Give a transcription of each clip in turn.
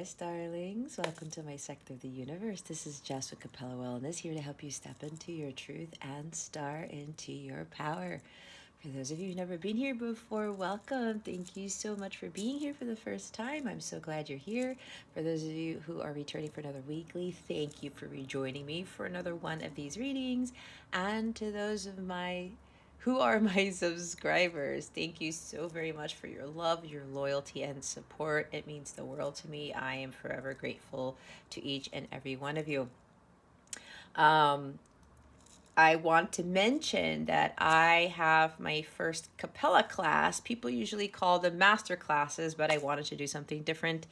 guys, darlings. Welcome to my sector of the universe. This is Jess with Capella Wellness, here to help you step into your truth and star into your power. For those of you who've never been here before, welcome. Thank you so much for being here for the first time. I'm so glad you're here. For those of you who are returning for another weekly, thank you for rejoining me for another one of these readings. And to those of my who are my subscribers, thank you so very much for your love, your loyalty, and support. It means the world to me. I am forever grateful to each and every one of you. I want to mention that I have my first Capella class. People usually call them master classes, but I wanted to do something different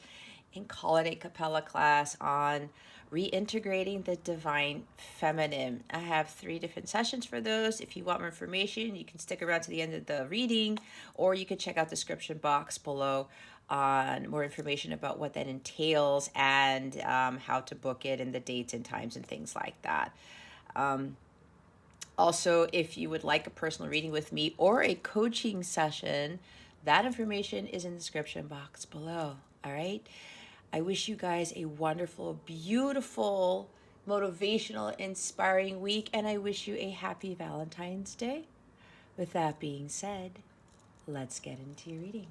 and call it a Capella class on reintegrating the divine feminine. I have 3 different sessions for those. If you want more information, you can stick around to the end of the reading, or you can check out the description box below on more information about what that entails and how to book it and the dates and times and things like that. Also, if you would like a personal reading with me or a coaching session, that information is in the description box below. All right. I wish you guys a wonderful, beautiful, motivational, inspiring week, and I wish you a happy Valentine's Day. With that being said, let's get into your reading.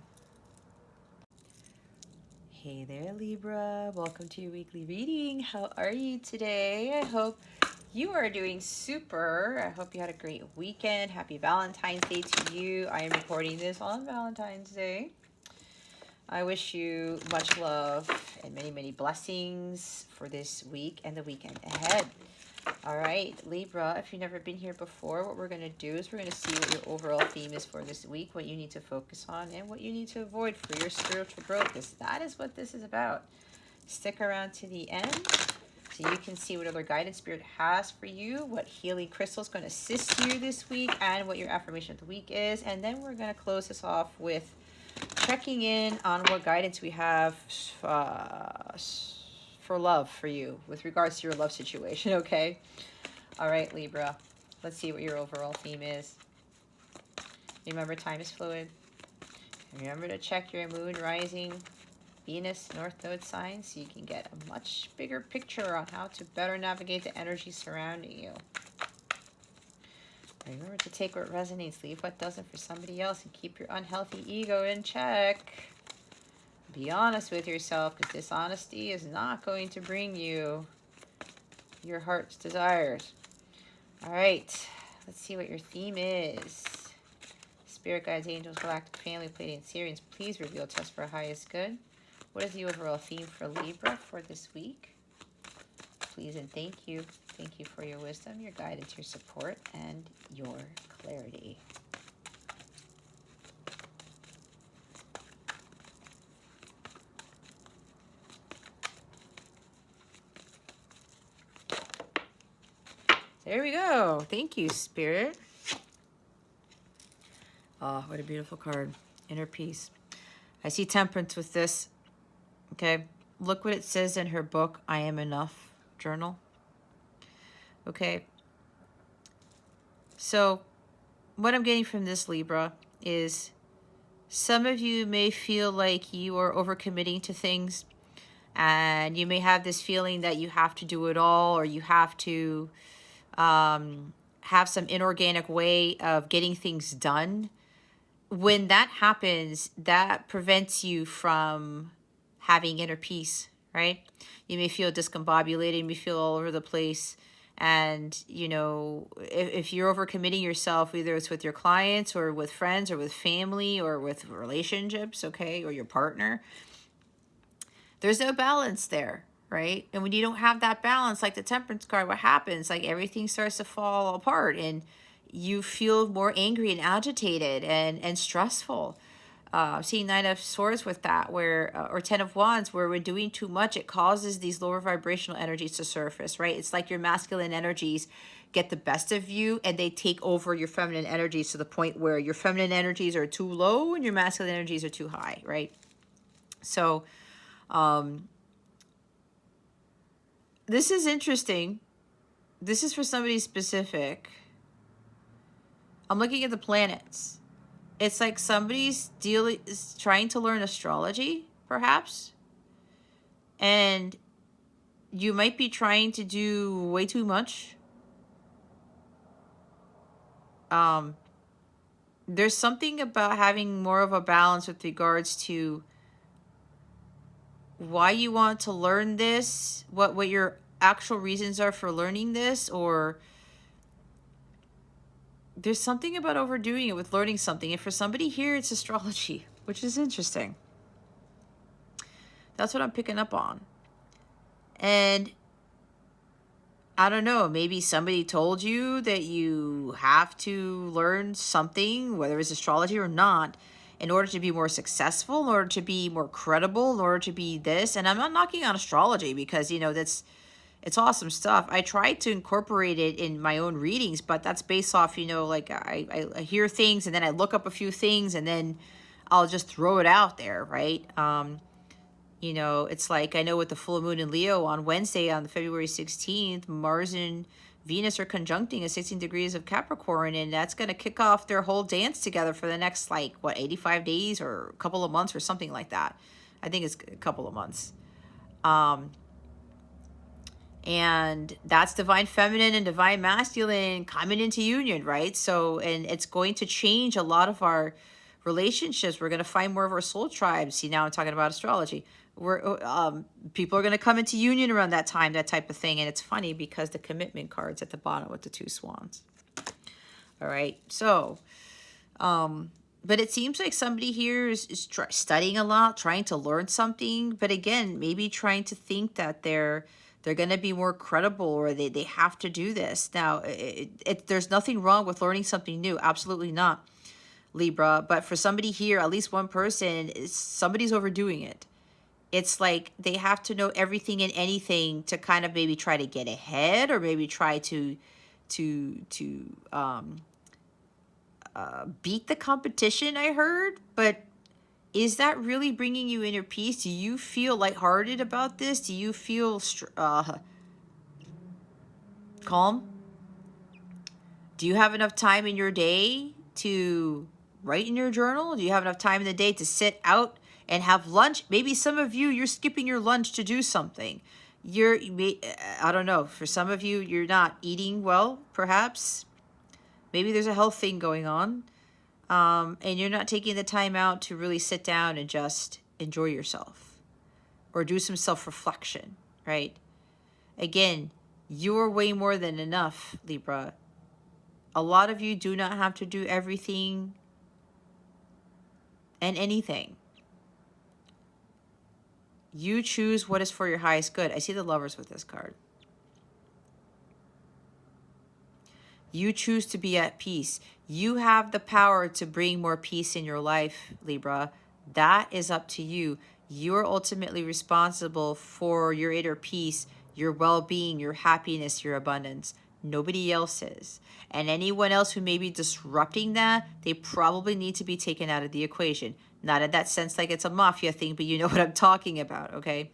Hey there, Libra. Welcome to your weekly reading. How are you today? I hope you are doing super. I hope you had a great weekend. Happy Valentine's Day to you. I am recording this on Valentine's Day. I wish you much love and many, many blessings for this week and the weekend ahead. All right, Libra, if you've never been here before, what we're going to do is we're going to see what your overall theme is for this week, what you need to focus on, and what you need to avoid for your spiritual growth. That is what this is about. Stick around to the end so you can see what other guidance spirit has for you, what healing crystal is going to assist you this week, and what your affirmation of the week is. And then we're going to close this off with checking in on what guidance we have for love for you with regards to your love situation, okay? All right, Libra, let's see what your overall theme is. Remember, time is fluid. Remember to check your moon, rising, Venus, North Node signs so you can get a much bigger picture on how to better navigate the energy surrounding you. Remember to take what resonates, leave what doesn't for somebody else, and keep your unhealthy ego in check. Be honest with yourself, because dishonesty is not going to bring you your heart's desires. All right, let's see what your theme is. Spirit guides, angels, galactic family, Pleiadian, Sirians, please reveal to us for our highest good. What is the overall theme for Libra for this week? Please and thank you. Thank you for your wisdom, your guidance, your support, and your clarity. There we go. Thank you, Spirit. Oh, what a beautiful card. Inner peace. I see temperance with this. Okay. Look what it says in her book, I Am Enough journal. Okay. So what I'm getting from this, Libra, is some of you may feel like you are overcommitting to things, and you may have this feeling that you have to do it all, or you have to have some inorganic way of getting things done. When that happens, that prevents you from having inner peace, right? You may feel discombobulated, you may feel all over the place. And, you know, if you're overcommitting yourself, either it's with your clients or with friends or with family or with relationships, okay, or your partner, there's no balance there, right? And when you don't have that balance, like the temperance card, what happens? Like everything starts to fall apart and you feel more angry and agitated and stressful. Seeing 9 of Swords with that, where or 10 of Wands, where we're doing too much, it causes these lower vibrational energies to surface, right? It's like your masculine energies get the best of you and they take over your feminine energies to the point where your feminine energies are too low and your masculine energies are too high, right? So this is interesting. This is for somebody specific. I'm looking at the planets. It's like somebody's trying to learn astrology, perhaps. And you might be trying to do way too much. There's something about having more of a balance with regards to why you want to learn this, what your actual reasons are for learning this, or there's something about overdoing it with learning something. And for somebody here, it's astrology, which is interesting. That's what I'm picking up on. And I don't know, maybe somebody told you that you have to learn something, whether it's astrology or not, in order to be more successful, in order to be more credible, in order to be this. And I'm not knocking on astrology because, it's awesome stuff. I try to incorporate it in my own readings, but that's based off, like I hear things and then I look up a few things and then I'll just throw it out there, right? It's like, I know with the full moon in Leo on Wednesday, on February 16th, Mars and Venus are conjuncting at 16 degrees of Capricorn, and that's going to kick off their whole dance together for the next, 85 days or a couple of months or something like that. I think it's a couple of months. And that's divine feminine and divine masculine coming into union, right? So, and it's going to change a lot of our relationships. We're going to find more of our soul tribes. See, now I'm talking about astrology. People are going to come into union around that time, that type of thing. And it's funny because the commitment card's at the bottom with the 2 swans. All right. So, but it seems like somebody here is studying a lot, trying to learn something. But again, maybe trying to think that they're going to be more credible, or they have to do this. Now, there's nothing wrong with learning something new. Absolutely not, Libra. But for somebody here, at least one person, somebody's overdoing it. It's like they have to know everything and anything to kind of maybe try to get ahead, or maybe try to beat the competition, I heard. But is that really bringing you inner peace? Do you feel lighthearted about this? Do you feel calm? Do you have enough time in your day to write in your journal? Do you have enough time in the day to sit out and have lunch? Maybe some of you, you're skipping your lunch to do something. I don't know. For some of you, you're not eating well, perhaps. Maybe there's a health thing going on. And you're not taking the time out to really sit down and just enjoy yourself or do some self-reflection, right? Again, you're way more than enough, Libra. A lot of you do not have to do everything and anything. You choose what is for your highest good. I see the Lovers with this card. You choose to be at peace. You have the power to bring more peace in your life, Libra. That is up to you. You're ultimately responsible for your inner peace, your well-being, your happiness, your abundance. Nobody else is. And anyone else who may be disrupting that, they probably need to be taken out of the equation. Not in that sense like it's a mafia thing, but you know what I'm talking about, okay?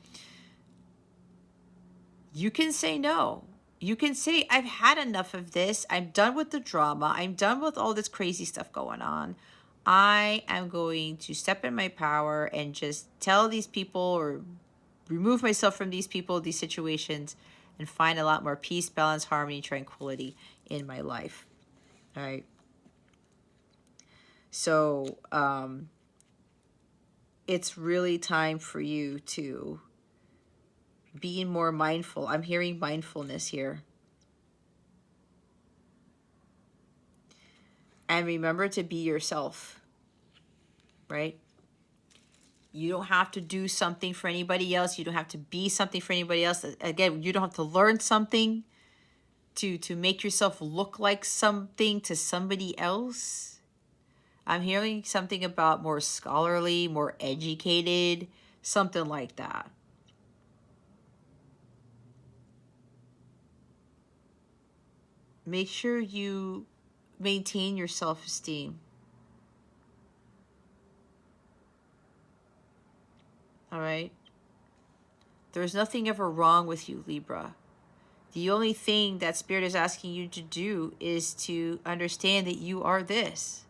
You can say no. You can say, I've had enough of this. I'm done with the drama. I'm done with all this crazy stuff going on. I am going to step in my power and just tell these people, or remove myself from these people, these situations, and find a lot more peace, balance, harmony, tranquility in my life. All right. So, it's really time for you to be more mindful. I'm hearing mindfulness here. And remember to be yourself, right? You don't have to do something for anybody else. You don't have to be something for anybody else. Again, you don't have to learn something to make yourself look like something to somebody else. I'm hearing something about more scholarly, more educated, something like that. Make sure you maintain your self-esteem. All right? There's nothing ever wrong with you, Libra. The only thing that Spirit is asking you to do is to understand that you are this.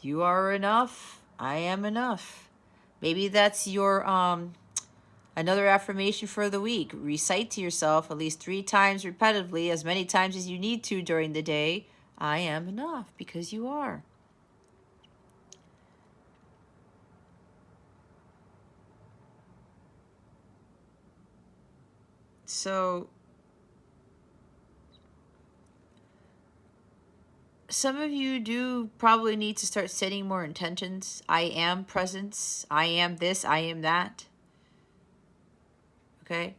You are enough. I am enough. Maybe that's your Another affirmation for the week. Recite to yourself at least 3 times repetitively, as many times as you need to during the day. I am enough, because you are. So some of you do probably need to start setting more intentions. I am presence. I am this. I am that. Okay?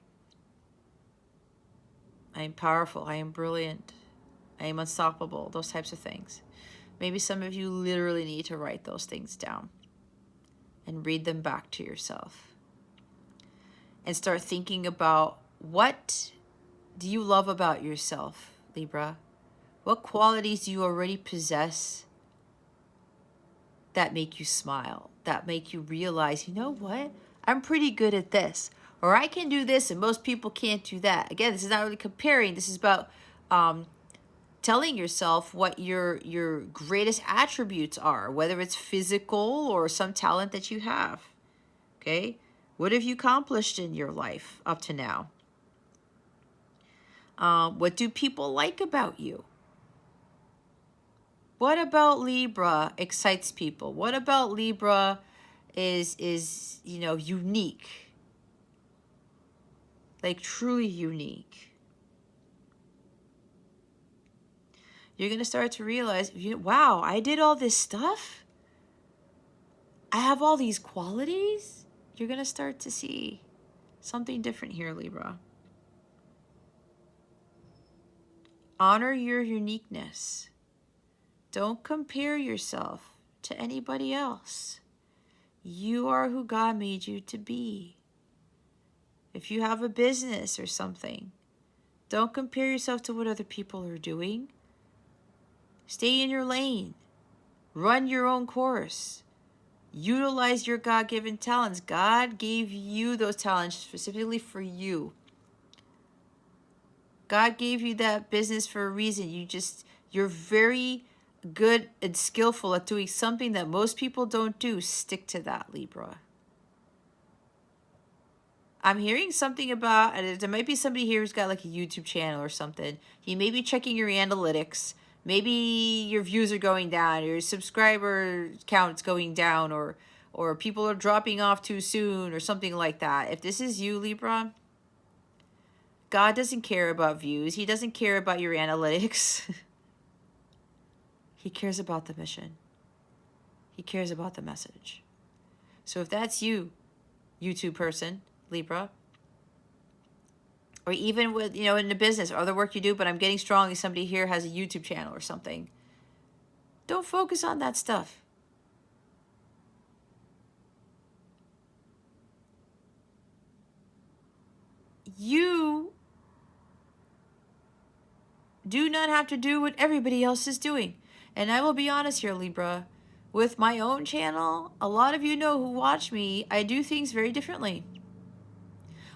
I am powerful. I am brilliant. I am unstoppable. Those types of things. Maybe some of you literally need to write those things down and read them back to yourself. And start thinking about, what do you love about yourself, Libra? What qualities do you already possess that make you smile, that make you realize, you know what? I'm pretty good at this. Or I can do this and most people can't do that. Again, this is not really comparing. This is about telling yourself what your greatest attributes are, whether it's physical or some talent that you have. Okay? What have you accomplished in your life up to now? What do people like about you? What about Libra excites people? What about Libra is unique? Like truly unique. You're going to start to realize, wow, I did all this stuff? I have all these qualities? You're going to start to see something different here, Libra. Honor your uniqueness. Don't compare yourself to anybody else. You are who God made you to be. If you have a business or something, don't compare yourself to what other people are doing. Stay in your lane. Run your own course. Utilize your God-given talents. God gave you those talents specifically for you. God gave you that business for a reason. You're very good and skillful at doing something that most people don't do. Stick to that, Libra. I'm hearing something about, and there might be somebody here who's got like a YouTube channel or something. You may be checking your analytics. Maybe your views are going down, your subscriber count's going down, or people are dropping off too soon or something like that. If this is you, Libra, God doesn't care about views. He doesn't care about your analytics. He cares about the mission. He cares about the message. So if that's you, YouTube person, Libra, or even with, in the business or the work you do, but I'm getting strongly somebody here has a YouTube channel or something, don't focus on that stuff. You do not have to do what everybody else is doing. And I will be honest here, Libra, with my own channel, a lot of you know who watch me, I do things very differently.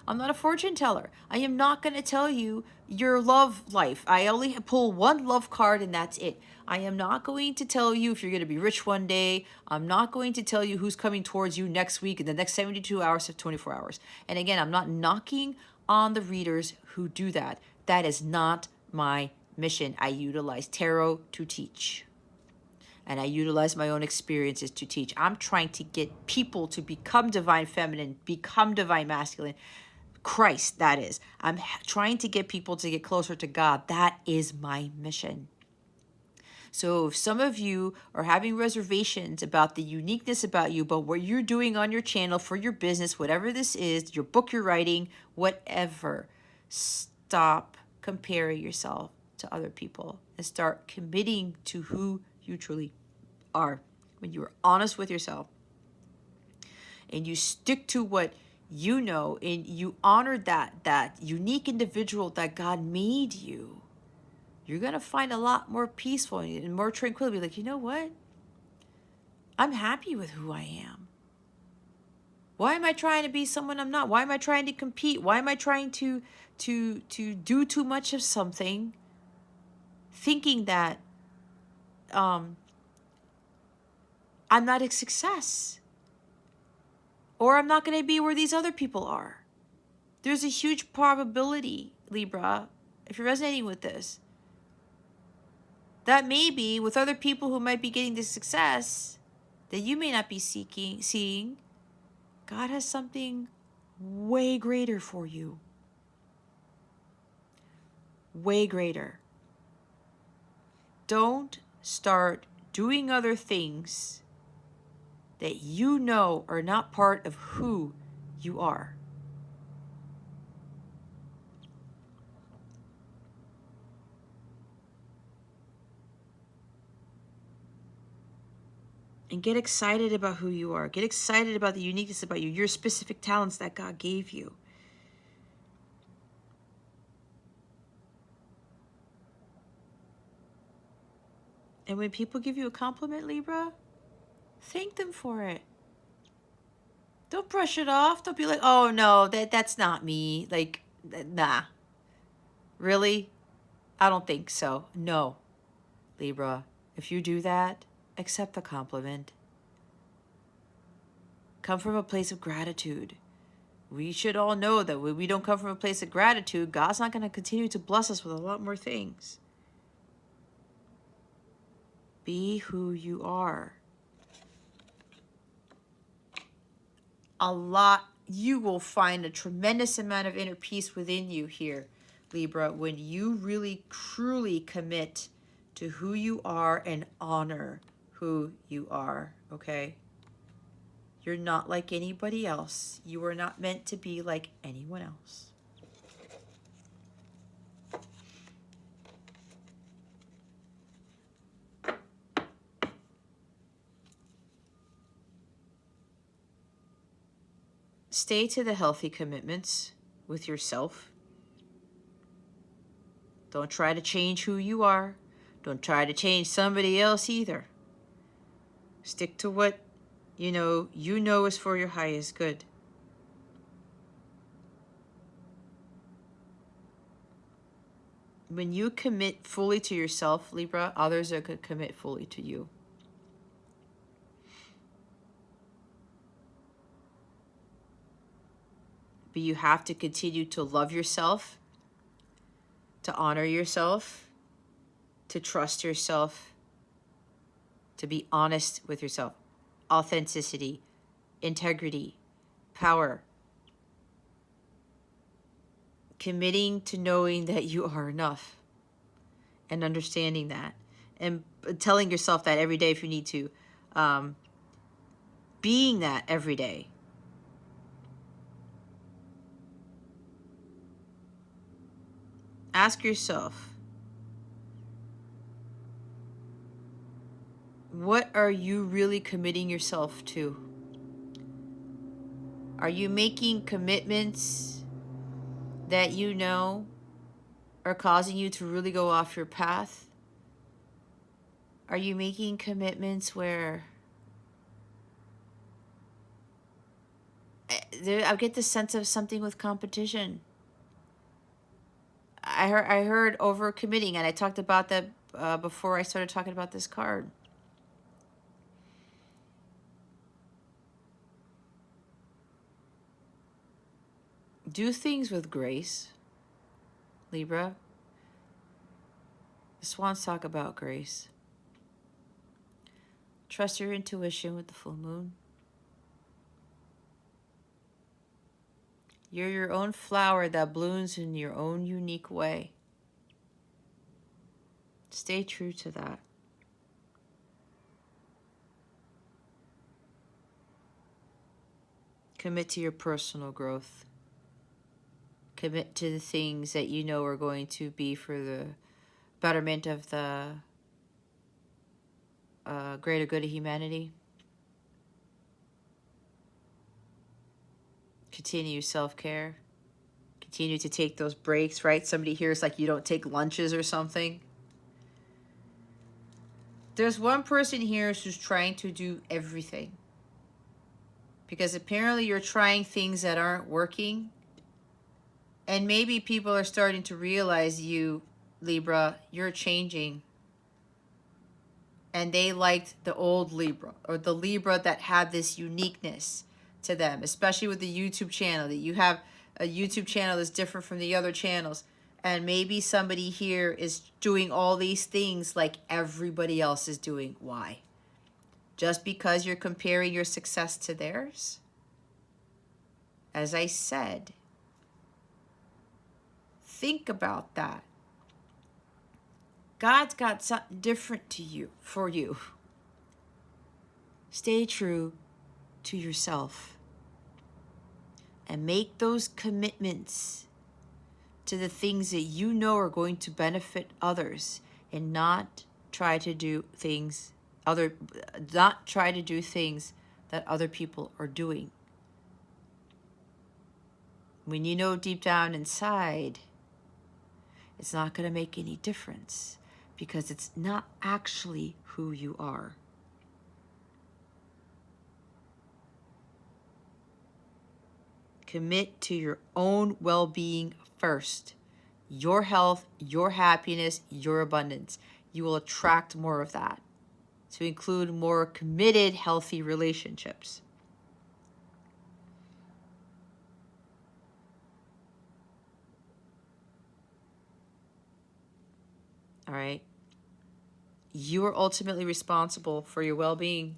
I'm not a fortune teller. I am not going to tell you your love life. I only pull one love card and that's it. I am not going to tell you if you're going to be rich one day. I'm not going to tell you who's coming towards you next week in the next 72 hours to 24 hours. And again, I'm not knocking on the readers who do that. That is not my mission. I utilize tarot to teach. And I utilize my own experiences to teach. I'm trying to get people to become divine feminine, become divine masculine. Christ, that is. I'm trying to get people to get closer to God. That is my mission. So if some of you are having reservations about the uniqueness about you, but what you're doing on your channel for your business, whatever this is, your book you're writing, whatever, stop comparing yourself to other people and start committing to who you truly are. When you are honest with yourself and you stick to what you know and you honor that unique individual that God made you, you're going to find a lot more peaceful and more tranquility. Like, you know what? I'm happy with who I am. Why am I trying to be someone I'm not? Why am I trying to compete? Why am I trying to do too much of something, thinking that I'm not a success, or I'm not going to be where these other people are? There's a huge probability, Libra, if you're resonating with this, that maybe with other people who might be getting this success that you may not be seeing, God has something way greater for you. Way greater. Don't start doing other things that you know are not part of who you are. And get excited about who you are. Get excited about the uniqueness about you, your specific talents that God gave you. And when people give you a compliment, Libra, thank them for it. Don't brush it off. Don't be like, oh no, that's not me. Like, nah. Really? I don't think so. No, Libra. If you do that, accept the compliment. Come from a place of gratitude. We should all know that when we don't come from a place of gratitude, God's not going to continue to bless us with a lot more things. Be who you are. You will find a tremendous amount of inner peace within you here, Libra, when you really, truly commit to who you are and honor who you are, okay? You're not like anybody else. You are not meant to be like anyone else. Stay to the healthy commitments with yourself. Don't try to change who you are. Don't try to change somebody else either. Stick to what you know is for your highest good. When you commit fully to yourself, Libra, others are going to commit fully to you. But you have to continue to love yourself, to honor yourself, to trust yourself, to be honest with yourself. Authenticity, integrity, power. Committing to knowing that you are enough and understanding that. And telling yourself that every day if you need to. Being that every day. Ask yourself, what are you really committing yourself to? Are you making commitments that you know are causing you to really go off your path? Are you making commitments where I get the sense of something with competition? I heard over committing, and I talked about that before I started talking about this card. Do things with grace, Libra. The swans talk about grace. Trust your intuition with the full moon. You're your own flower that blooms in your own unique way. Stay true to that. Commit to your personal growth. Commit to the things that you know are going to be for the betterment of the greater good of humanity. Continue self-care. Continue to take those breaks, right? Somebody here is like, you don't take lunches or something. There's one person here who's trying to do everything. Because apparently you're trying things that aren't working. And maybe people are starting to realize you, Libra, you're changing. And they liked the old Libra, or the Libra that had this uniqueness to them, especially with the YouTube channel, that you have a YouTube channel that's different from the other channels. And maybe somebody here is doing all these things like everybody else is doing. Why? Just because you're comparing your success to theirs? As I said, think about that. God's got something different to you, for you. Stay true to yourself and make those commitments to the things that you know are going to benefit others, and not try to do things that other people are doing. When you know deep down inside it's not going to make any difference, because it's not actually who you are. Commit to your own well-being first. Your health, your happiness, your abundance. You will attract more of that, to include more committed, healthy relationships. All right? You are ultimately responsible for your well-being,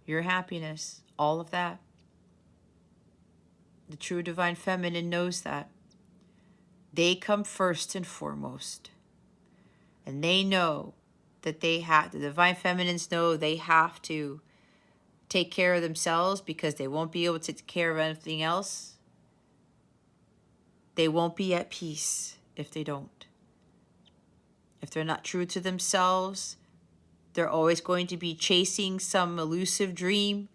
your happiness, all of that. The true divine feminine knows that. They come first and foremost. And they know that the divine feminines know they have to take care of themselves, because they won't be able to take care of anything else. They won't be at peace if they don't. If they're not true to themselves, they're always going to be chasing some elusive dream.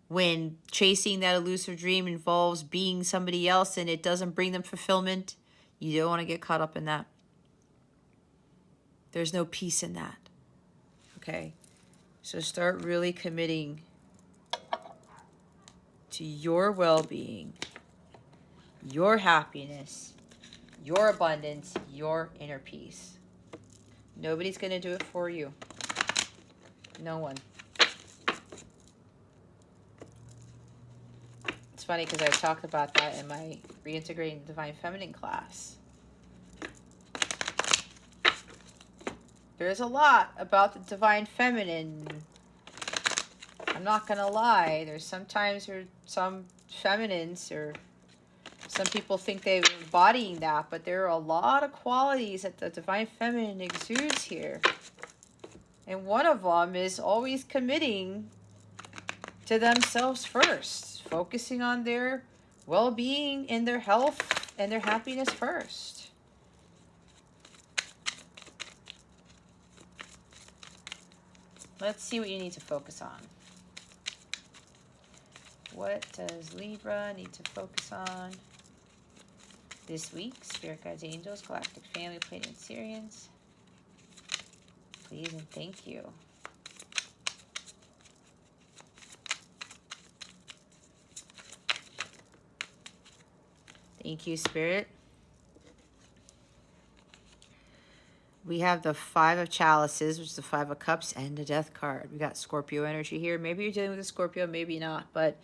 When chasing that elusive dream involves being somebody else and it doesn't bring them fulfillment, you don't want to get caught up in that. There's no peace in that. Okay? So start really committing to your well-being, your happiness, your abundance, your inner peace. Nobody's going to do it for you. No one. It's funny because I talked about that in my Reintegrating the Divine Feminine class. There's a lot about the Divine Feminine. I'm not going to lie. There's sometimes some feminines, or some people think they're embodying that, but there are a lot of qualities that the Divine Feminine exudes here. And one of them is always committing to themselves first, focusing on their well-being and their health and their happiness first. Let's see what you need to focus on. What does Libra need to focus on this week? Spirit guides, angels, galactic family, Pleiadian Sirians. Please and thank you. Thank you, Spirit. We have the Five of Chalices, which is the Five of Cups, and the Death card. We got Scorpio energy here. Maybe you're dealing with a Scorpio, maybe not, but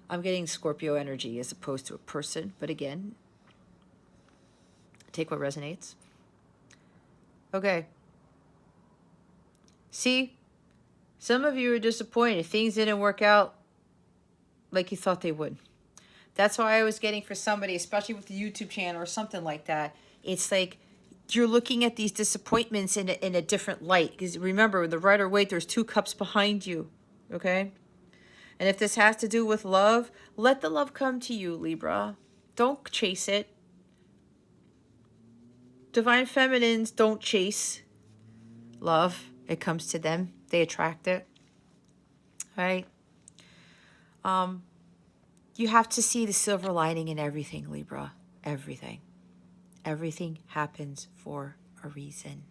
I'm getting Scorpio energy as opposed to a person. But again, take what resonates. Okay. See, some of you are disappointed. Things didn't work out like you thought they would. That's why I was getting for somebody, especially with the YouTube channel or something like that. It's like you're looking at these disappointments in a different light. Because remember, in the Rider-Waite, there's two cups behind you. Okay? And if this has to do with love, let the love come to you, Libra. Don't chase it. Divine feminines don't chase love. It comes to them. They attract it. Right? You have to see the silver lining in everything, Libra. Everything. Everything happens for a reason.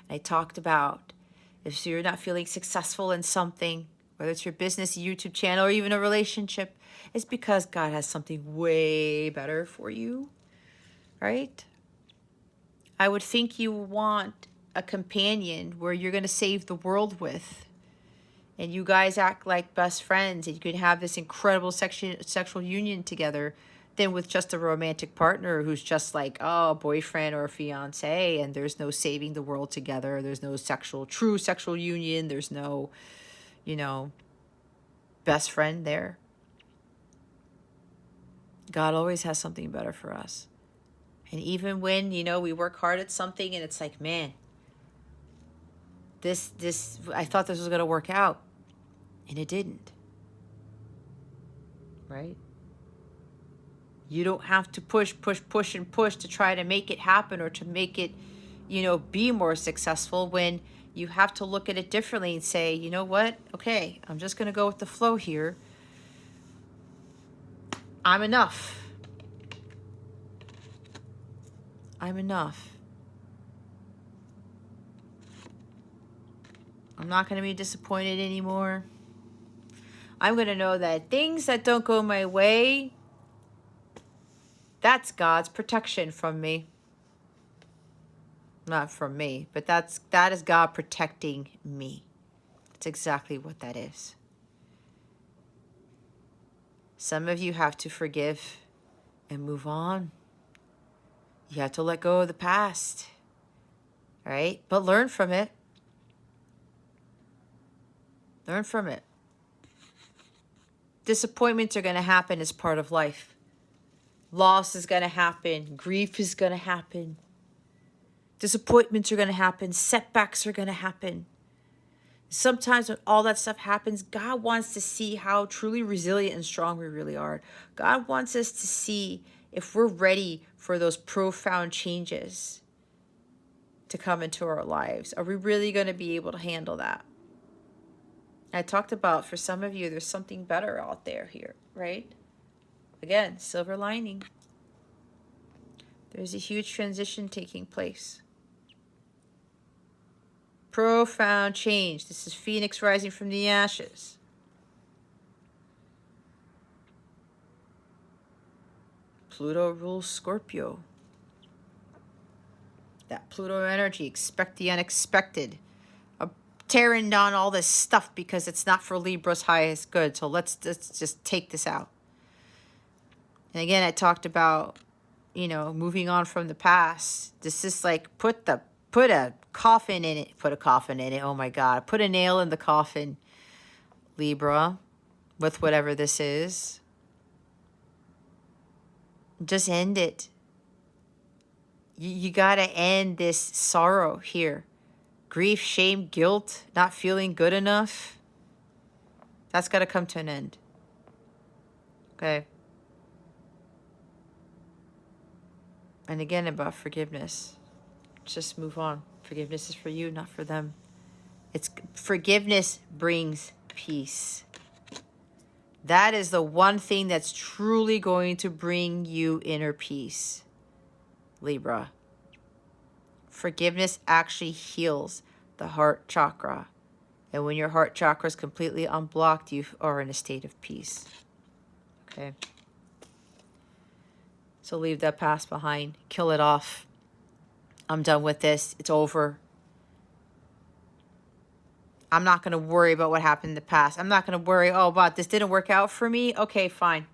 And I talked about if you're not feeling successful in something, whether it's your business, YouTube channel, or even a relationship, it's because God has something way better for you, right? I would think you want a companion where you're going to save the world with. and you guys act like best friends, and you can have this incredible sexual union together, than with just a romantic partner who's just like, oh, boyfriend or fiance, and there's no saving the world together. There's no true sexual union. There's no, best friend there. God always has something better for us. And even when, we work hard at something and it's like, man, this I thought this was going to work out, and it didn't. Right? You don't have to push to try to make it happen, or to make it, be more successful, when you have to look at it differently and say, you know what? Okay, I'm just going to go with the flow here. I'm enough. I'm enough. I'm not going to be disappointed anymore. I'm going to know that things that don't go my way, that's God's protection from me. Not from me, but that is God protecting me. That's exactly what that is. Some of you have to forgive and move on. You have to let go of the past. All right? But learn from it. Learn from it. Disappointments are going to happen as part of life. Loss is going to happen. Grief is going to happen. Disappointments are going to happen. Setbacks are going to happen. Sometimes when all that stuff happens, God wants to see how truly resilient and strong we really are. God wants us to see if we're ready for those profound changes to come into our lives. Are we really going to be able to handle that? I talked about, for some of you, there's something better out there here, right? Again, silver lining. There's a huge transition taking place. Profound change. This is Phoenix rising from the ashes. Pluto rules Scorpio. That Pluto energy, expect the unexpected. Tearing down all this stuff because it's not for Libra's highest good. So let's just take this out. And again, I talked about, moving on from the past. This is like put a coffin in it. Put a coffin in it. Oh my God. Put a nail in the coffin, Libra, with whatever this is. Just end it. You got to end this sorrow here. Grief, shame, guilt, not feeling good enough. That's got to come to an end. Okay. And again, about forgiveness. Just move on. Forgiveness is for you, not for them. Forgiveness brings peace. That is the one thing that's truly going to bring you inner peace, Libra. Forgiveness actually heals the heart chakra. And when your heart chakra is completely unblocked, you are in a state of peace. Okay. So leave that past behind. Kill it off. I'm done with this. It's over. I'm not going to worry about what happened in the past. I'm not going to worry, but this didn't work out for me. Okay, fine.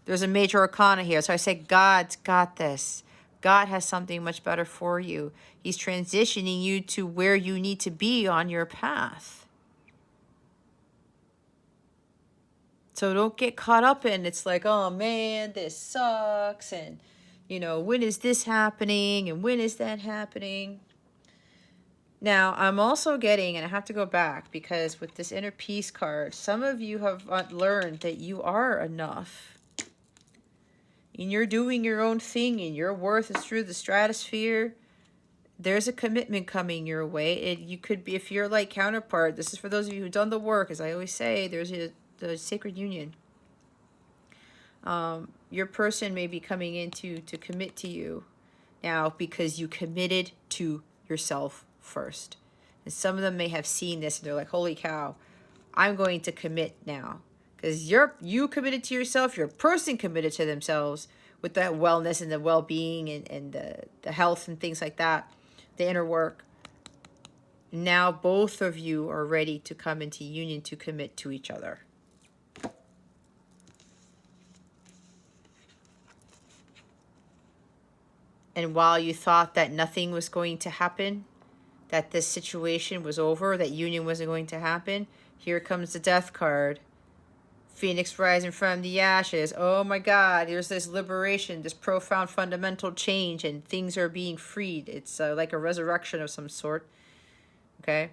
There's a major arcana here. So I say, God's got this. God has something much better for you. He's transitioning you to where you need to be on your path. So don't get caught up in, it's like, oh man, this sucks. And, when is this happening? And when is that happening? Now, I'm also getting, and I have to go back, because with this inner peace card, some of you have learned that you are enough. And you're doing your own thing, and your worth is through the stratosphere. There's a commitment coming your way. You could be, if you're like counterpart, this is for those of you who've done the work, as I always say, there's the sacred union. Your person may be coming in to commit to you now because you committed to yourself first. And some of them may have seen this and they're like, holy cow, I'm going to commit now. Because you committed to yourself, your person committed to themselves with that wellness and the well-being and the health and things like that, the inner work. Now both of you are ready to come into union to commit to each other. And while you thought that nothing was going to happen, that this situation was over, that union wasn't going to happen, here comes the Death card. Phoenix rising from the ashes. Oh my God, there's this liberation, this profound fundamental change, and things are being freed. It's like a resurrection of some sort. Okay?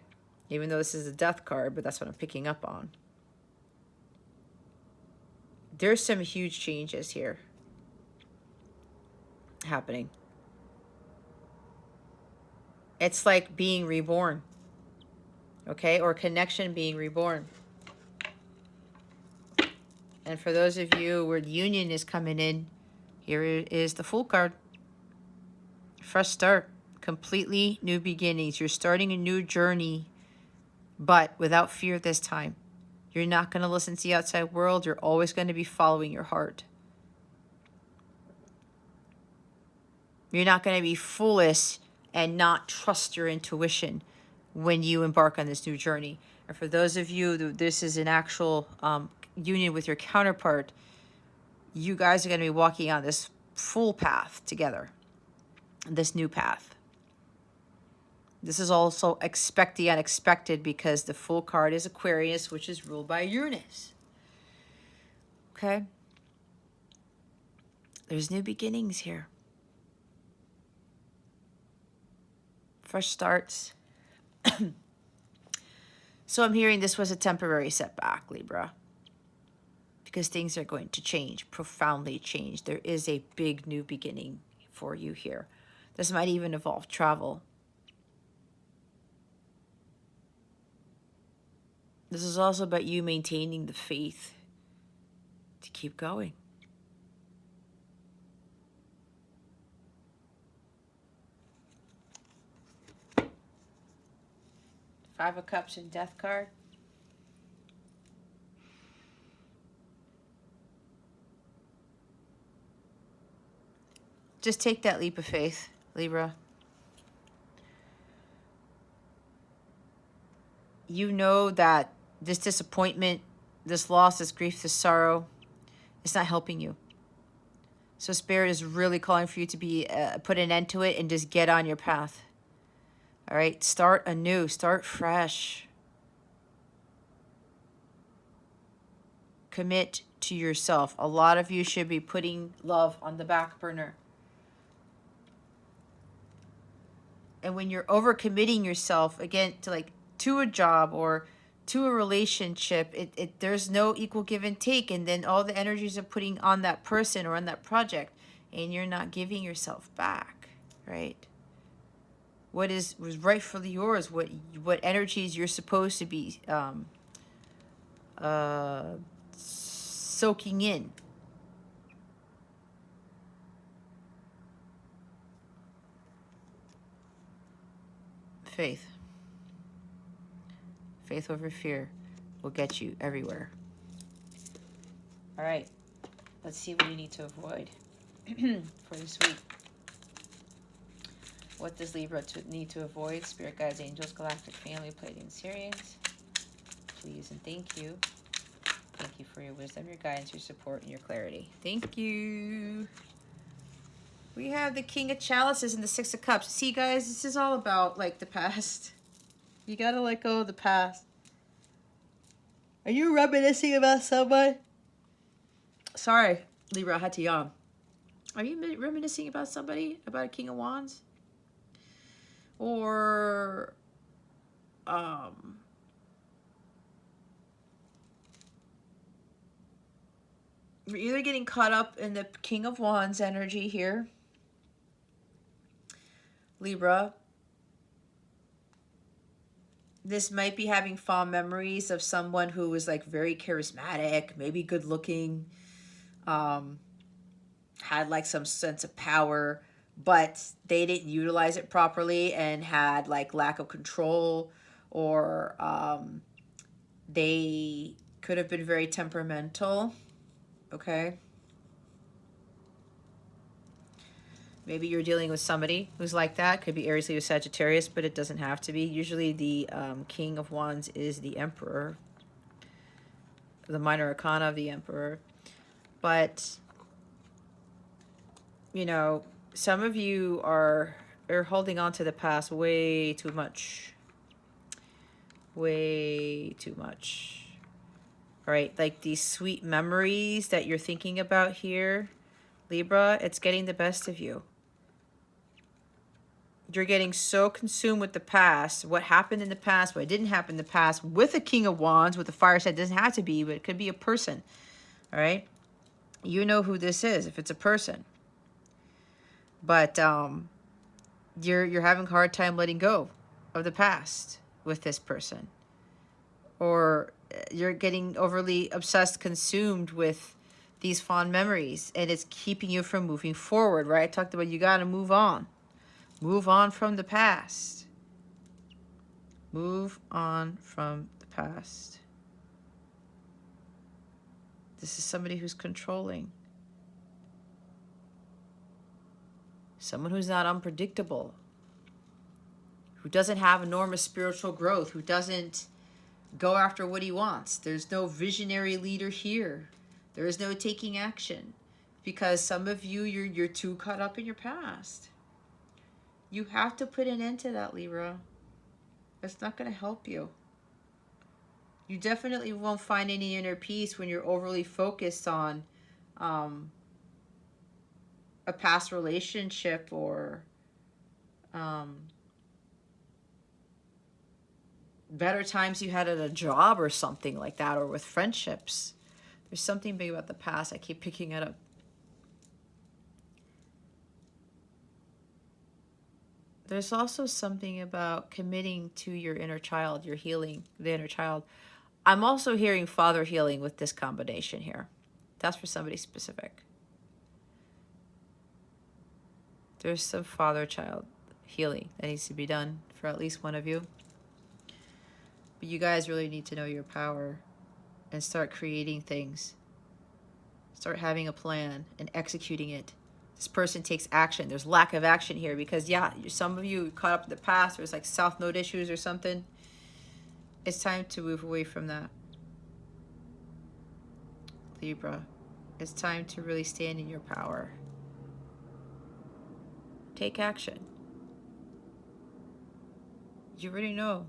Even though this is a Death card, but that's what I'm picking up on. There's some huge changes here happening. It's like being reborn. Okay? Or connection being reborn. And for those of you where union is coming in, here is the Fool card. Fresh start. Completely new beginnings. You're starting a new journey, but without fear this time. You're not going to listen to the outside world. You're always going to be following your heart. You're not going to be foolish and not trust your intuition when you embark on this new journey. And for those of you, this is an actual union with your counterpart, you guys are going to be walking on this full path together, this new path. This is also expect the unexpected because the Fool card is Aquarius, which is ruled by Uranus. Okay? There's new beginnings here. Fresh starts. So I'm hearing this was a temporary setback, Libra. Because things are going to change, profoundly change. There is a big new beginning for you here. This might even involve travel. This is also about you maintaining the faith to keep going. Five of Cups and Death card. Just take that leap of faith, Libra. You know that this disappointment, this loss, this grief, this sorrow, it's not helping you. So Spirit is really calling for you to be put an end to it and just get on your path. All right, start anew, start fresh. Commit to yourself. A lot of you should be putting love on the back burner. And when you're overcommitting yourself, again, to a job or to a relationship, there's no equal give and take, and then all the energies are putting on that person or on that project, and you're not giving yourself back, right? What was rightfully yours, what energies you're supposed to be soaking in. Faith. Faith over fear will get you everywhere. All right. Let's see what you need to avoid for this week. What does Libra need to avoid? Spirit guides, angels, galactic family, Pleiadian Sirians. Please and thank you. Thank you for your wisdom, your guidance, your support, and your clarity. Thank you. We have the King of Chalices and the Six of Cups. See, guys, this is all about, like, the past. You gotta let go of the past. Are you reminiscing about someone? Sorry, Libra, I had to yawn. Are you reminiscing about somebody? About a King of Wands? Or, you're either getting caught up in the King of Wands energy here, Libra. This might be having fond memories of someone who was like very charismatic, maybe good looking, had like some sense of power, but they didn't utilize it properly and had like lack of control, or they could have been very temperamental. Okay. Maybe you're dealing with somebody who's like that. Could be Aries, Leo, Sagittarius, but it doesn't have to be. Usually the King of Wands is the Emperor, the minor arcana of the Emperor. But, you know, some of you are holding on to the past way too much. Way too much. All right, like these sweet memories that you're thinking about here, Libra, it's getting the best of you. You're getting so consumed with the past, what happened in the past, what didn't happen in the past, with a King of Wands, with the fire side. It doesn't have to be, but it could be a person. All right, you know who this is if it's a person. But you're having a hard time letting go of the past with this person, or you're getting overly obsessed, consumed with these fond memories, and it's keeping you from moving forward. Right? I talked about you got to move on. Move on from the past. Move on from the past. This is somebody who's controlling. Someone who's not unpredictable. Who doesn't have enormous spiritual growth. Who doesn't go after what he wants. There's no visionary leader here. There is no taking action. Because some of you, you're too caught up in your past. You have to put an end to that, Libra. It's not going to help you. You definitely won't find any inner peace when you're overly focused on a past relationship or better times you had at a job or something like that, or with friendships. There's something big about the past. I keep picking it up. There's also something about committing to your inner child, your healing, the inner child. I'm also hearing father healing with this combination here. That's for somebody specific. There's some father-child healing that needs to be done for at least one of you. But you guys really need to know your power and start creating things. Start having a plan and executing it. This person takes action. There's lack of action here because, yeah, some of you caught up in the past. There's like South Node issues or something. It's time to move away from that. Libra, it's time to really stand in your power. Take action. You already know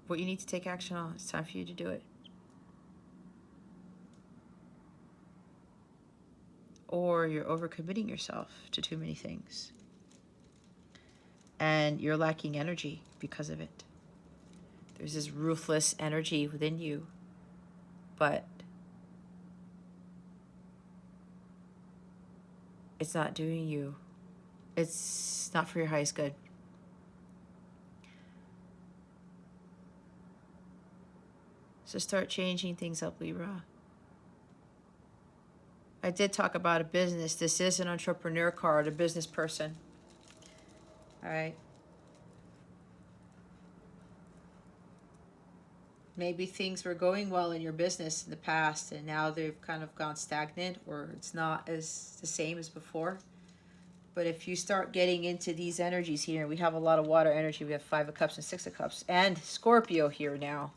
what you need to take action on. It's time for you to do it. Or you're overcommitting yourself to too many things. And you're lacking energy because of it. There's this ruthless energy within you. But it's not doing you. It's not for your highest good. So start changing things up, Libra. I did talk about a business. This is an entrepreneur card, a business person. All right. Maybe things were going well in your business in the past and now they've kind of gone stagnant, or it's not as the same as before. But if you start getting into these energies here, we have a lot of water energy. We have 5 of Cups and 6 of Cups. And Scorpio here now.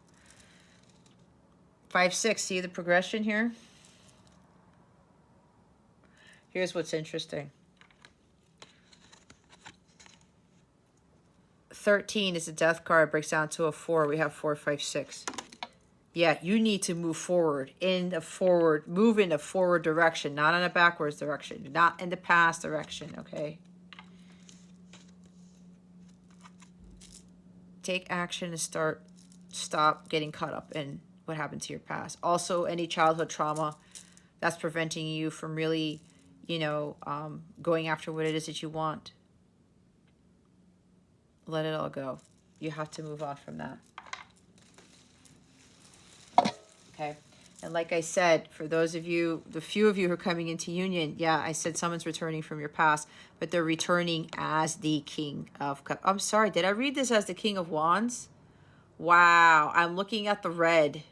5, 6. See the progression here? Here's what's interesting. 13 is a death card. Breaks down to a 4. We have 4, 5, 6. Yeah, you need to move forward move in a forward direction, not in a backwards direction, not in the past direction, okay? Take action and stop getting caught up in what happened to your past. Also, any childhood trauma that's preventing you from really, going after what it is that you want. Let it all go. You have to move on from that. Okay. And like I said, for those of you, the few of you who are coming into union, yeah, I said someone's returning from your past, but they're returning as the King of Cups. I'm sorry, did I read this as the King of Wands? Wow, I'm looking at the red.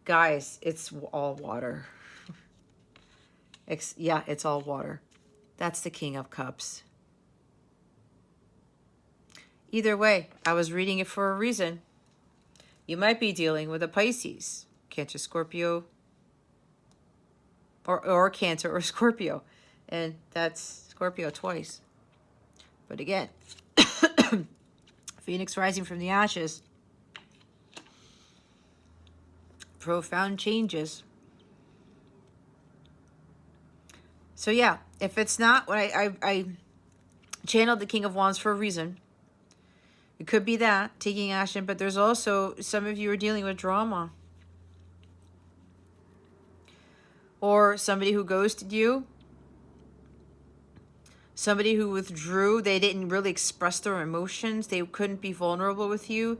Guys, it's all water. It's all water. That's the King of Cups. Either way, I was reading it for a reason. You might be dealing with a Pisces, Cancer, Scorpio, or Cancer or Scorpio. And that's Scorpio twice. But again, Phoenix rising from the ashes. Profound changes. So yeah, if it's not what I channeled the King of Wands for a reason. It could be that, taking action, but there's also some of you are dealing with drama. Or somebody who ghosted you. Somebody who withdrew. They didn't really express their emotions. They couldn't be vulnerable with you.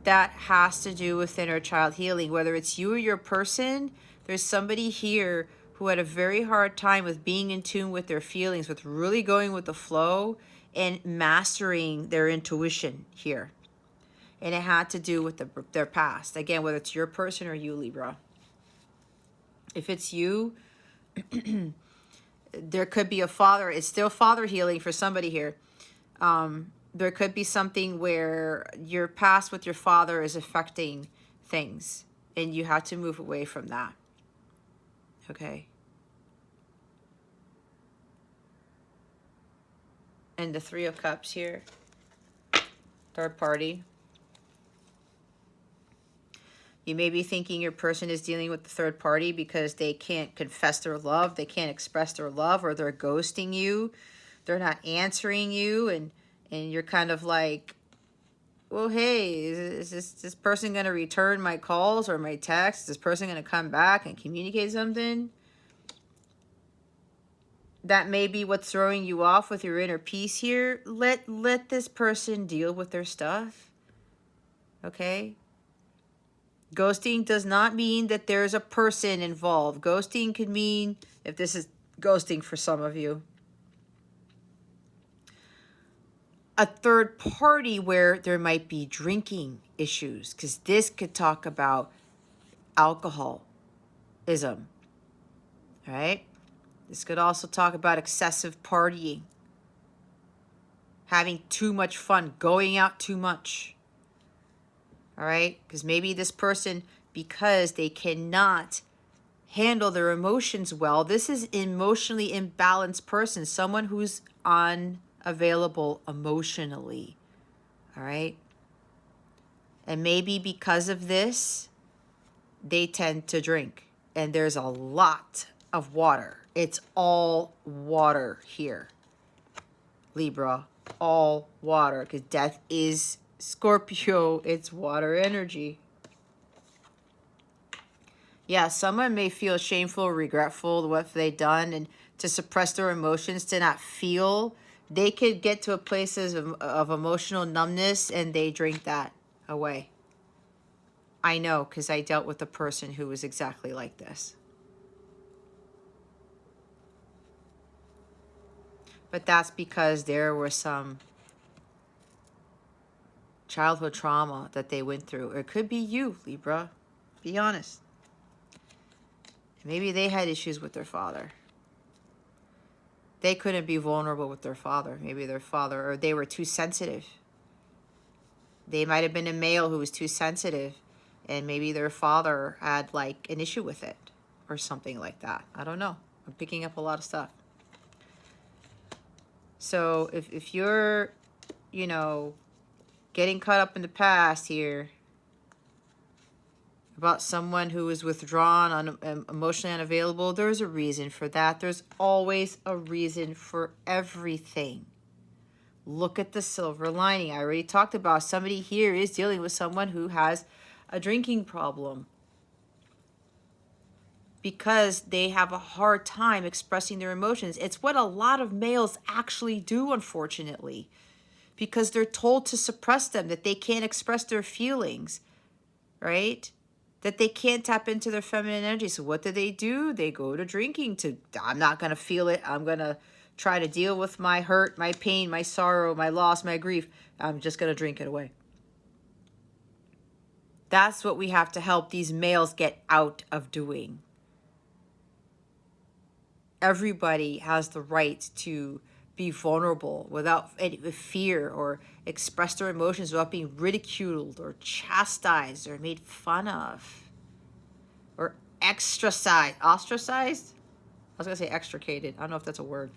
That has to do with inner child healing. Whether it's you or your person, there's somebody here who had a very hard time with being in tune with their feelings, with really going with the flow and mastering their intuition here. And it had to do with their past. Again, whether it's your person or you, Libra. If it's you, there could be a father. It's still father healing for somebody here. There could be something where your past with your father is affecting things. And you have to move away from that. Okay. And the Three of Cups here. Third party. You may be thinking your person is dealing with the third party because they can't confess their love, they can't express their love, or they're ghosting you, they're not answering you, and you're kind of like, well, hey, is this person going to return my calls or my texts? Is this person going to come back and communicate something? That may be what's throwing you off with your inner peace here. Let this person deal with their stuff. Okay? Ghosting does not mean that there's a person involved. Ghosting could mean, if this is ghosting for some of you, a third party where there might be drinking issues, because this could talk about alcoholism. All right? This could also talk about excessive partying, having too much fun, going out too much. All right? Because maybe this person, because they cannot handle their emotions well, this is an emotionally imbalanced person, someone who's unavailable emotionally. All right? And maybe because of this, they tend to drink. And there's a lot of water. It's all water here, Libra. All water. Because death is Scorpio. It's water energy. Yeah, someone may feel shameful or regretful what they've done, and to suppress their emotions, to not feel. They could get to a place of emotional numbness, and they drink that away. I know, because I dealt with a person who was exactly like this. But that's because there was some childhood trauma that they went through. Or it could be you, Libra. Be honest. Maybe they had issues with their father. They couldn't be vulnerable with their father. Maybe their father, or they were too sensitive. They might have been a male who was too sensitive, and maybe their father had like an issue with it or something like that. I don't know. I'm picking up a lot of stuff. So if you're, you know, getting caught up in the past here about someone who is withdrawn, emotionally unavailable, there's a reason for that. There's always a reason for everything. Look at the silver lining. I already talked about somebody here is dealing with someone who has a drinking problem because they have a hard time expressing their emotions. It's what a lot of males actually do, unfortunately, because they're told to suppress them, that they can't express their feelings, right? That they can't tap into their feminine energy. So what do? They go to drinking to, I'm not going to feel it. I'm going to try to deal with my hurt, my pain, my sorrow, my loss, my grief. I'm just going to drink it away. That's what we have to help these males get out of doing. everybody has the right to be vulnerable without any fear, or express their emotions without being ridiculed or chastised or made fun of or ostracized. I was gonna say extricated. I don't know if that's a word,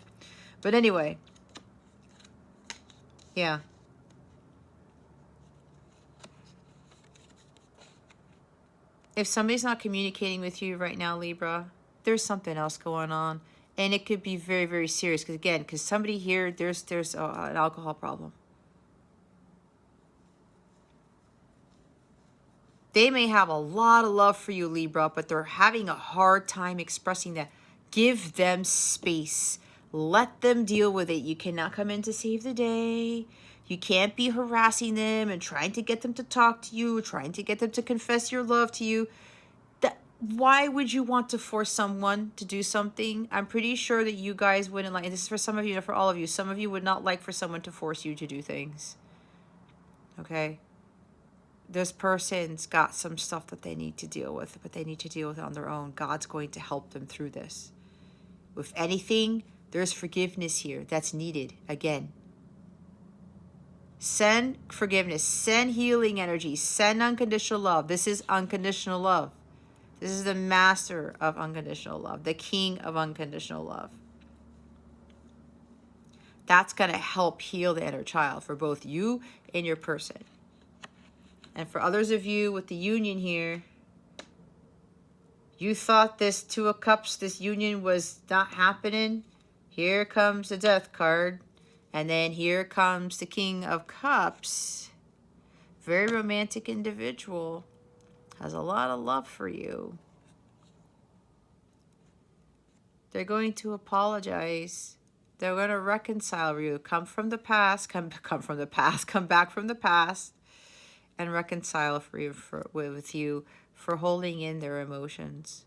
but anyway, yeah. If somebody's not communicating with you right now, Libra, there's something else going on, and it could be very, very serious. Because again, because somebody here, there's an alcohol problem. They may have a lot of love for you, Libra, but they're having a hard time expressing that. Give them space. Let them deal with it. You cannot come in to save the day. You can't be harassing them and trying to get them to talk to you, trying to get them to confess your love to you. Why would you want to force someone to do something? I'm pretty sure that you guys wouldn't like, and this is for some of you, not for all of you, some of you would not like for someone to force you to do things. Okay? This person's got some stuff that they need to deal with, but they need to deal with it on their own. God's going to help them through this. If anything, there's forgiveness here that's needed. Again, send forgiveness, send healing energy, send unconditional love. This is unconditional love. This is the master of unconditional love, the king of unconditional love. That's going to help heal the inner child for both you and your person. And for others of you with the union here, you thought this Two of Cups, this union was not happening. Here comes the Death card. And then here comes the King of Cups. Very romantic individual. Has a lot of love for you. They're going to apologize. They're going to reconcile you. Come from the past. Come from the past. Come back from the past. And reconcile with you for holding in their emotions.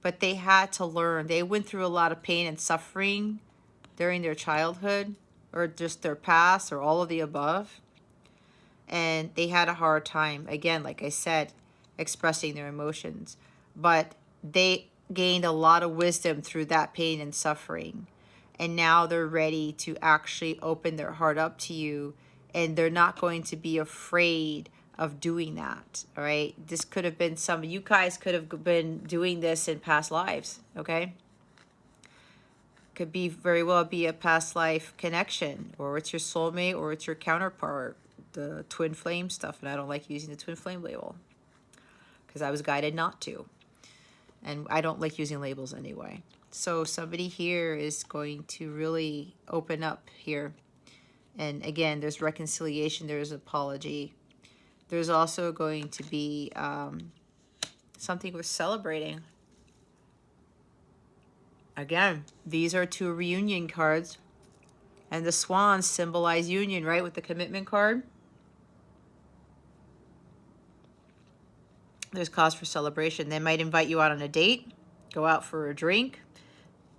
But they had to learn. They went through a lot of pain and suffering during their childhood, or just their past, or all of the above. And they had a hard time, again, like I said, expressing their emotions. But they gained a lot of wisdom through that pain and suffering. And now they're ready to actually open their heart up to you. And they're not going to be afraid of doing that, all right? This could have been some, you guys could have been doing this in past lives, okay? Could be very well be a past life connection, or it's your soulmate, or it's your counterpart, the twin flame stuff. And I don't like using the twin flame label because I was guided not to. And I don't like using labels anyway. So somebody here is going to really open up here. And again, there's reconciliation, there's apology. There's also going to be something with celebrating. Again, these are two reunion cards. And the swans symbolize union, right? With the commitment card. There's cause for celebration. They might invite you out on a date, go out for a drink,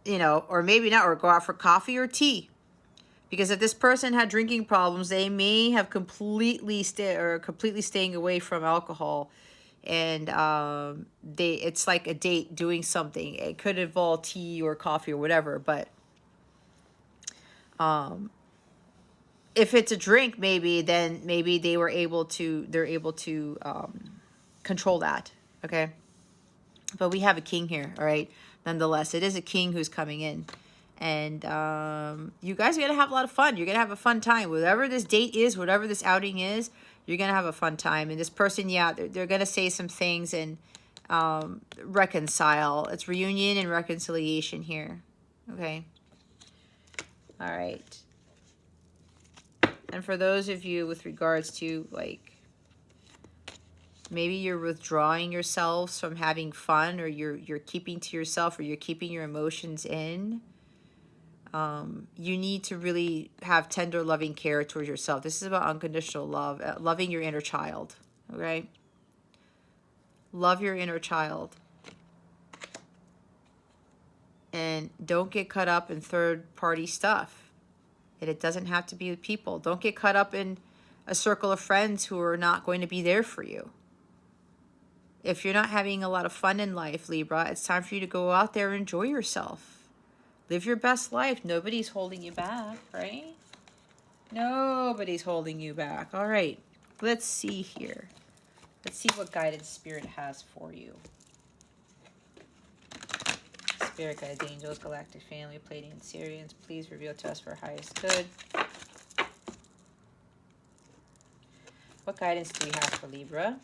you know, or maybe not, or go out for coffee or tea. Because if this person had drinking problems, they may have completely staying away from alcohol. And it's like a date doing something. It could involve tea or coffee or whatever. But if it's a drink, then maybe they're able to control that. Okay. But we have a king here. All right. Nonetheless, it is a king who's coming in. And you guys are going to have a lot of fun. You're going to have a fun time. Whatever this date is, whatever this outing is, you're going to have a fun time. And this person, yeah, they're going to say some things and reconcile. It's reunion and reconciliation here. Okay. All right. And for those of you with regards to, like, maybe you're withdrawing yourselves from having fun, or you're keeping to yourself, or you're keeping your emotions in. You need to really have tender, loving care towards yourself. This is about unconditional love, loving your inner child, okay? Love your inner child. And don't get caught up in third-party stuff. And it doesn't have to be with people. Don't get caught up in a circle of friends who are not going to be there for you. If you're not having a lot of fun in life, Libra, it's time for you to go out there and enjoy yourself. Live your best life. Nobody's holding you back, right? Nobody's holding you back. All right, let's see here. Let's see what guidance Spirit has for you. Spirit guides, angels, galactic family, Pleiadian, Sirians, please reveal to us for highest good. What guidance do we have for Libra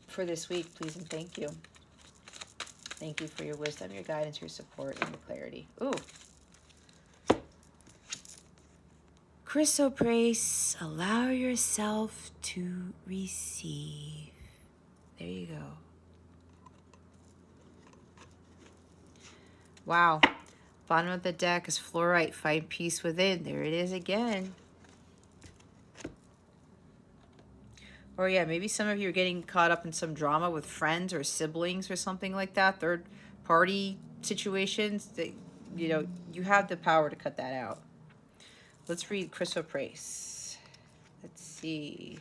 for this week, please and thank you. Thank you for your wisdom, your guidance, your support, and your clarity. Ooh. Chrysoprase, allow yourself to receive. There you go. Wow. Bottom of the deck is fluorite. Find peace within. There it is again. Or yeah, maybe some of you are getting caught up in some drama with friends or siblings or something like that. Third party situations that, you know, you have the power to cut that out. Let's read Chrysoprase. Let's see.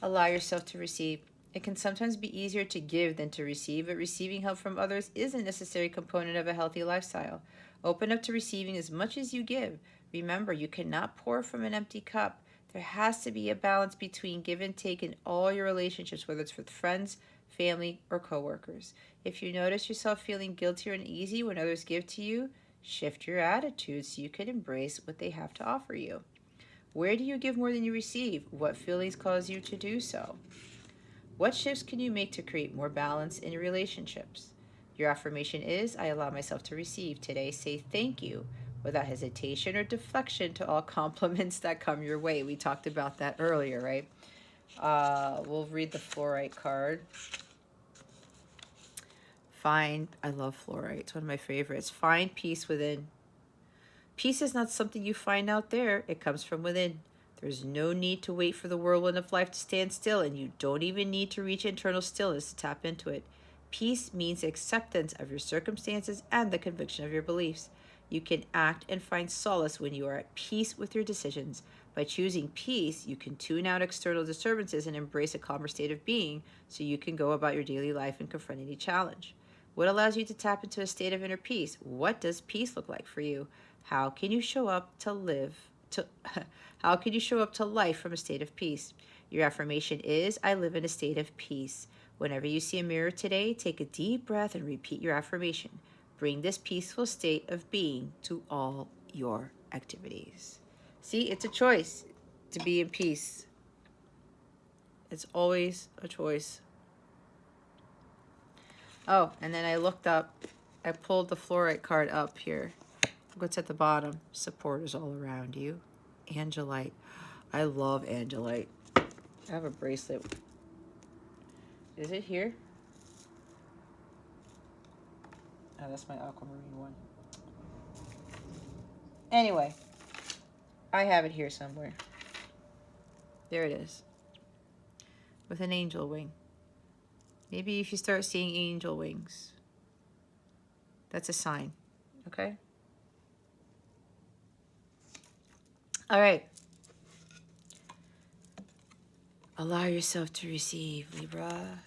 Allow yourself to receive. It can sometimes be easier to give than to receive, but receiving help from others is a necessary component of a healthy lifestyle. Open up to receiving as much as you give. Remember, you cannot pour from an empty cup. There has to be a balance between give and take in all your relationships, whether it's with friends, family, or coworkers. If you notice yourself feeling guilty or uneasy when others give to you, shift your attitude so you can embrace what they have to offer you. Where do you give more than you receive? What feelings cause you to do so? What shifts can you make to create more balance in your relationships? Your affirmation is, I allow myself to receive. Today, say thank you without hesitation or deflection to all compliments that come your way. We talked about that earlier, right? We'll read the fluorite card. I love fluorite. It's one of my favorites. Find peace within. Peace is not something you find out there. It comes from within. There's no need to wait for the whirlwind of life to stand still, and you don't even need to reach internal stillness to tap into it. Peace means acceptance of your circumstances and the conviction of your beliefs. You can act and find solace when you are at peace with your decisions. By choosing peace, you can tune out external disturbances and embrace a calmer state of being so you can go about your daily life and confront any challenge. What allows you to tap into a state of inner peace? What does peace look like for you? How can you show up to how can you show up to life from a state of peace? Your affirmation is, I live in a state of peace. Whenever you see a mirror today, take a deep breath and repeat your affirmation. Bring this peaceful state of being to all your activities. See, it's a choice to be in peace. It's always a choice. Oh, and then I pulled the fluorite card up here. What's at the bottom? Support is all around you. Angelite. I love Angelite. I have a bracelet. Is it here? Oh, that's my aquamarine one. Anyway, I have it here somewhere. There it is. With an angel wing. Maybe if you start seeing angel wings, that's a sign. Okay? All right. Allow yourself to receive, Libra.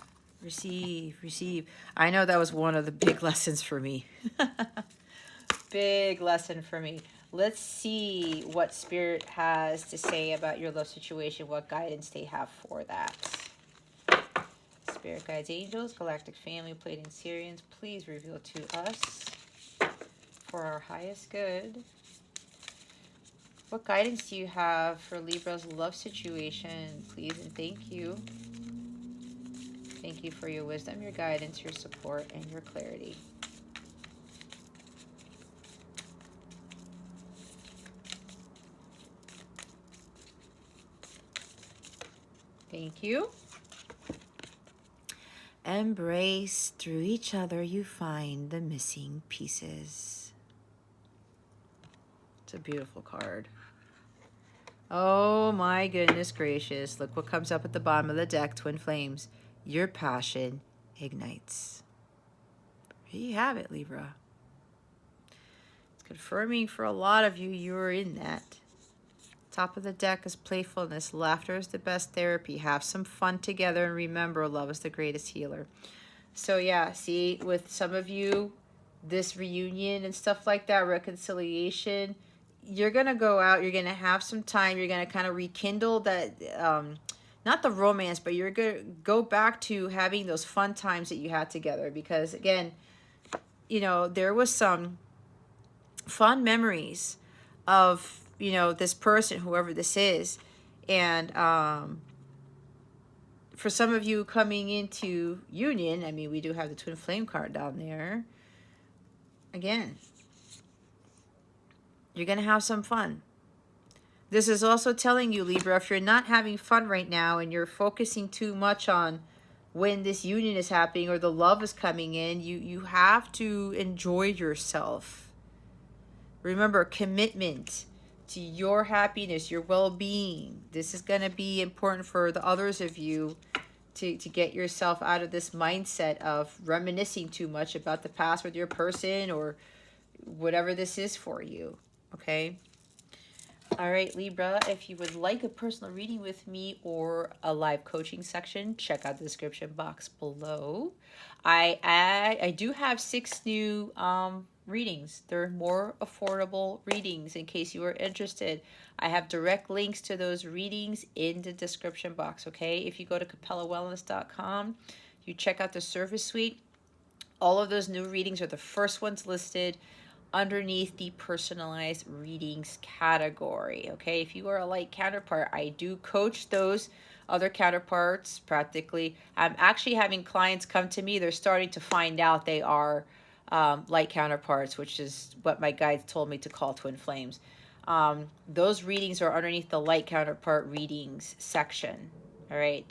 Receive, receive. I know that was one of the big lessons for me. Big lesson for me. Let's see what Spirit has to say about your love situation, what guidance they have for that. Spirit guides, angels, galactic family, Pleiadian, Sirians, please reveal to us for our highest good. What guidance do you have for Libra's love situation, please and thank you. Thank you for your wisdom, your guidance, your support, and your clarity. Thank you. Embrace. Through each other, you find the missing pieces. It's a beautiful card. Oh my goodness gracious. Look what comes up at the bottom of the deck, Twin Flames. Your passion ignites. There you have it, Libra. It's confirming for a lot of you, you're in that. Top of the deck is playfulness. Laughter is the best therapy. Have some fun together and remember, love is the greatest healer. So yeah, see, with some of you, this reunion and stuff like that, reconciliation, you're gonna go out, you're gonna have some time, you're gonna kind of rekindle that, not the romance, but you're gonna go back to having those fun times that you had together. Because again, you know, there was some fun memories of, you know, this person, whoever this is. And for some of you coming into union, I mean, we do have the twin flame card down there. Again, you're going to have some fun. This is also telling you, Libra, if you're not having fun right now and you're focusing too much on when this union is happening or the love is coming in, you have to enjoy yourself. Remember, commitment to your happiness, your well-being. This is going to be important for the others of you to get yourself out of this mindset of reminiscing too much about the past with your person or whatever this is for you. Okay? All right, Libra, if you would like a personal reading with me or a live coaching section, check out the description box below. I do have 6 new readings. They're more affordable readings in case you are interested. I have direct links to those readings in the description box, okay? If you go to capellawellness.com, you check out the service suite. All of those new readings are the first ones listed underneath the personalized readings category. Okay, if you are a light counterpart, I do coach those other counterparts practically. I'm actually having clients come to me, they're starting to find out they are light counterparts, which is what my guides told me to call twin flames. Those readings are underneath the light counterpart readings section. All right.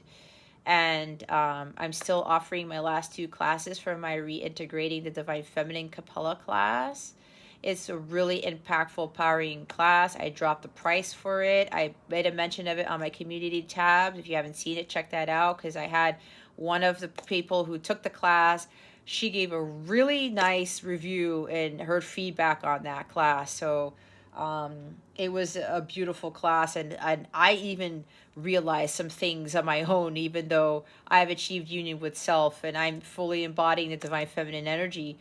And I'm still offering my last 2 classes for my Reintegrating the Divine Feminine Capella class. It's a really impactful, empowering class. I dropped the price for it. I made a mention of it on my community tab. If you haven't seen it, check that out, because I had one of the people who took the class. She gave a really nice review and her feedback on that class. So it was a beautiful class, and I even realized some things on my own, even though I've achieved union with self and I'm fully embodying the divine feminine energy.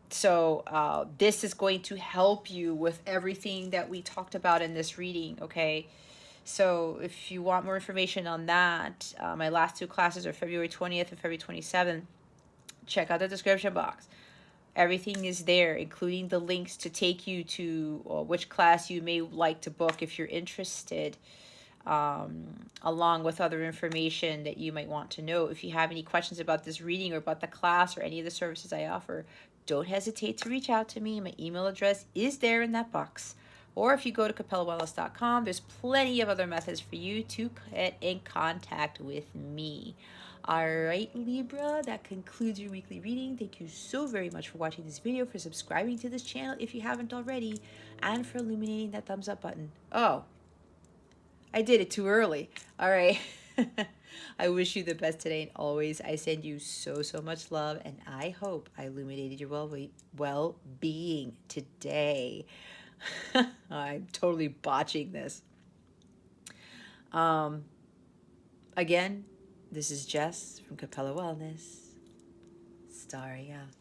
So this is going to help you with everything that we talked about in this reading, okay? So if you want more information on that, my last 2 classes are February 20th and February 27th. Check out the description box. Everything is there, including the links to take you to which class you may like to book if you're interested, along with other information that you might want to know. If you have any questions about this reading or about the class or any of the services I offer, don't hesitate to reach out to me. My email address is there in that box. Or if you go to capellawellness.com, there's plenty of other methods for you to get in contact with me. All right, Libra, that concludes your weekly reading. Thank you so very much for watching this video, for subscribing to this channel if you haven't already, and for illuminating that thumbs up button. Oh, I did it too early. All right. I wish you the best today and always. I send you so much love, and I hope I illuminated your well-being today. I'm totally botching this. Again, this is Jess from Capella Wellness. Starry out.